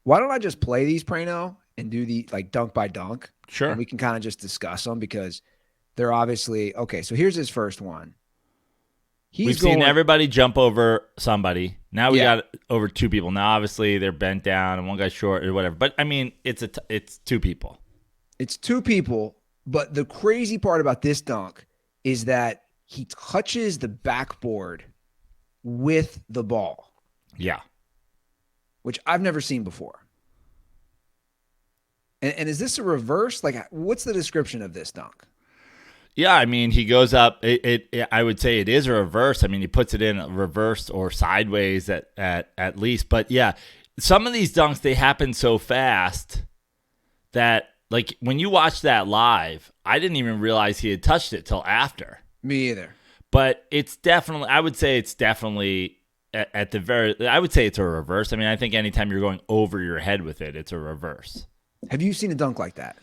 Why don't I just play these Prano and do the like dunk by dunk, and Sure. we can kind of just discuss them because they're obviously okay. So here's his first one. He's We've seen going, everybody jump over somebody. Now we yeah, got over two people. Now obviously they're bent down and one guy's short or whatever. But I mean, it's two people. it's two people, but the crazy part about this dunk is that he touches the backboard with the ball, Yeah. which I've never seen before. And is this a reverse? Like, what's the description of this dunk? Yeah, I mean, he goes up. I would say it is a reverse. I mean, he puts it in reverse or sideways at least. But yeah, some of these dunks they happen so fast that like when you watch that live, I didn't even realize he had touched it till after. Me either. But it's definitely, I would say it's definitely at the very. I would say it's a reverse. I mean, I think anytime you're going over your head with it, it's a reverse. Have you seen a dunk like that?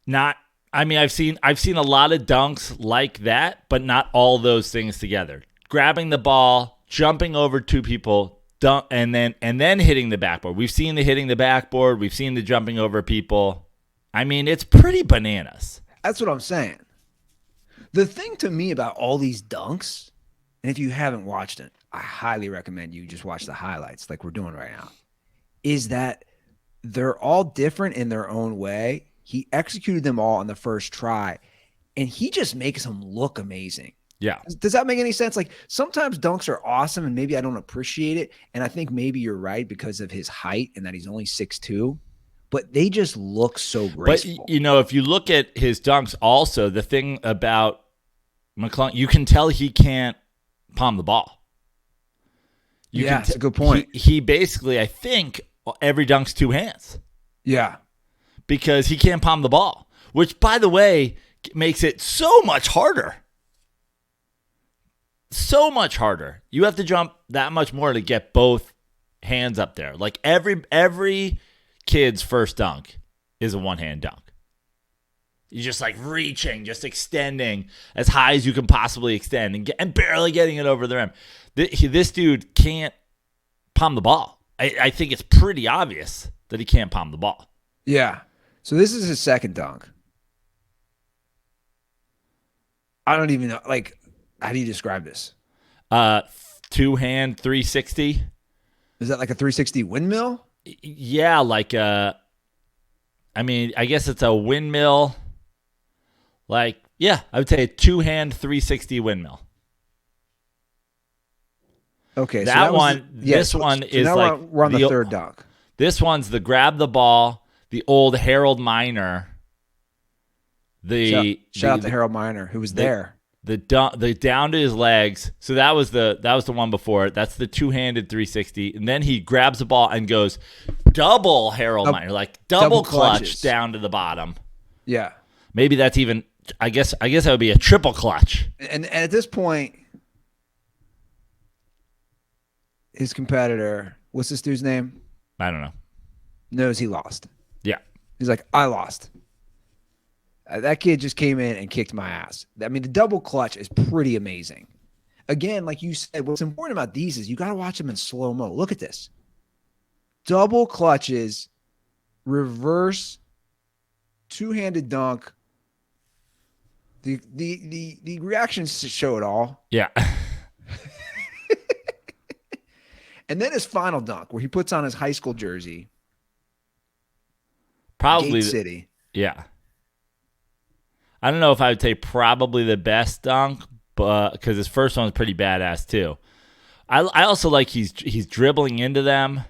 Not I mean I've seen a lot of dunks like that, but not all those things together. Grabbing the ball, jumping over two people, dunk and then hitting the backboard. We've seen the hitting the backboard, we've seen the jumping over people. I mean, it's pretty bananas. That's what I'm saying. The thing to me about all these dunks, and if you haven't watched it, I highly recommend you just watch the highlights like we're doing right now, is that they're all different in their own way. He executed them all on the first try, and he just makes them look amazing. Yeah. Does that make any sense? Like sometimes dunks are awesome, and maybe I don't appreciate it. And I think maybe you're right because of his height and that he's only 6'2", but they just look so But graceful. if you look at his dunks also, the thing about McClung, you can tell he can't palm the ball. You Yeah, can it's a good point. he basically, I think, every dunk's two hands Yeah. because he can't palm the ball, which, by the way, makes it so much harder. So much harder. You have to jump that much more to get both hands up there. Like every kid's first dunk is a one hand dunk. You're just like reaching, just extending as high as you can possibly extend and barely getting it over the rim. This dude can't palm the ball. I think it's pretty obvious that he can't palm the ball. Yeah. So this is his second dunk. I don't even know. Like, how do you describe this? Uh, Two hand 360. Is that like a 360 windmill? Yeah, like I mean, I guess it's a windmill. Like, yeah, I would say a two hand 360 windmill. Okay, so That that was one, yeah. this one So is now like we're on the the third dunk. this one's the grab the ball, the old Harold Miner, Shout, the shout out the to Harold Miner who was the there. the down to his legs. So that was the one before it. That's the two-handed 360, and then he grabs the ball and goes double Harold Miner, like double clutch clutches. down to the bottom. Yeah, Maybe that's even. I guess that would be a triple clutch. and at this point, his competitor, what's this dude's name? I don't know. Knows he lost. Yeah. He's like, I lost. That kid just came in and kicked my ass. I mean, the double clutch is pretty amazing. Again, like you said, what's important about these is you got to watch them in slow mo. Look at this. Double clutches, reverse, two-handed dunk. The reactions show it all. Yeah. And then his final dunk, where he puts on his high school jersey, Gate Probably. City. Yeah. I don't know if I would say probably the best dunk, but because his first one was pretty badass too. I also like he's dribbling into them.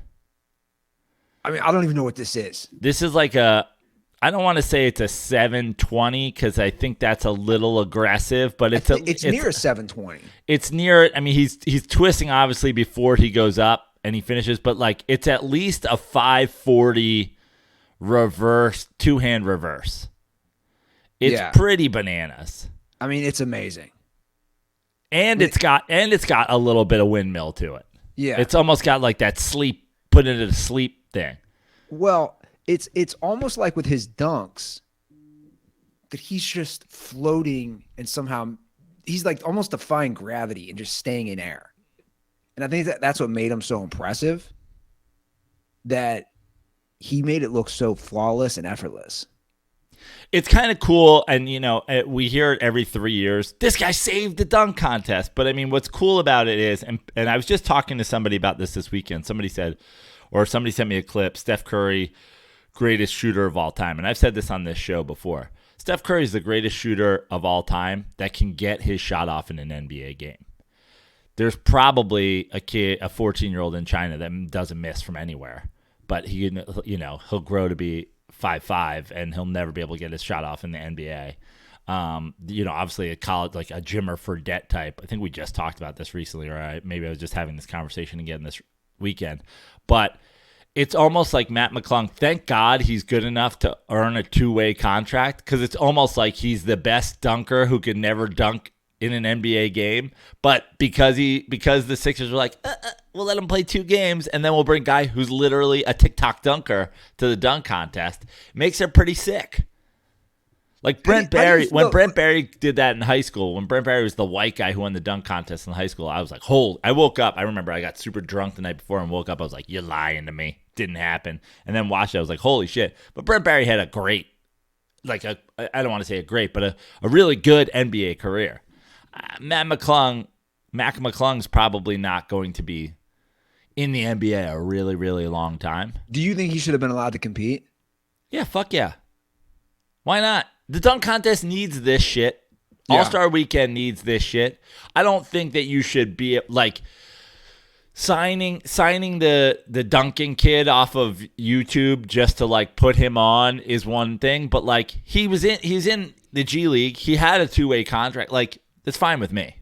I mean, I don't even know what this is. This is like I don't want to say it's a 720 because I think that's a little aggressive, but It's near a 720. it's near it. I mean, he's twisting obviously before he goes up and he finishes, but like it's at least a 540 reverse, two hand reverse. It's Yeah. pretty bananas. I mean, it's amazing. And it's got a little bit of windmill to it. Yeah. It's almost got like that sleep, put it in a sleep thing. Well, it's almost like with his dunks that he's just floating and somehow he's like almost defying gravity and just staying in air. And I think that's what made him so impressive. that he made it look so flawless and effortless. It's kind of cool, and we hear it every 3 years. This guy saved the dunk contest. But I mean, what's cool about it is, and I was just talking to somebody about this weekend. Somebody sent me a clip. Steph Curry, greatest shooter of all time, and I've said this on this show before. Steph Curry is the greatest shooter of all time that can get his shot off in an NBA game. There's probably a 14-year-old in China that doesn't miss from anywhere, but he'll grow to be 5'5", and he'll never be able to get his shot off in the NBA. Obviously a college, like a Jimmer Fredette type. I think we just talked about this recently, or maybe I was just having this conversation again this weekend. But it's almost like Mac McClung. Thank God he's good enough to earn a two-way contract, because it's almost like he's the best dunker who could never dunk in an NBA game. But because the Sixers were like, we'll let him play 2 games, and then we'll bring a guy who's literally a TikTok dunker to the dunk contest, it makes it pretty sick. Like Brent Barry, when Brent Barry did that in high school, when Brent Barry was the white guy who won the dunk contest in high school, I was like, I woke up. I remember I got super drunk the night before and woke up. I was like, you're lying to me. Didn't happen. And then watched it. I was like, holy shit. But Brent Barry had a great, I don't want to say a great, but a really good NBA career. Mac McClung's probably not going to be in the NBA a really, really long time. Do you think he should have been allowed to compete? Yeah, fuck yeah. Why not? The dunk contest needs this shit. Yeah. All-Star Weekend needs this shit. I don't think that you should be like signing the dunking kid off of YouTube just to like put him on is one thing, but like he's in the G League. He had a 2-way contract. Like, that's fine with me.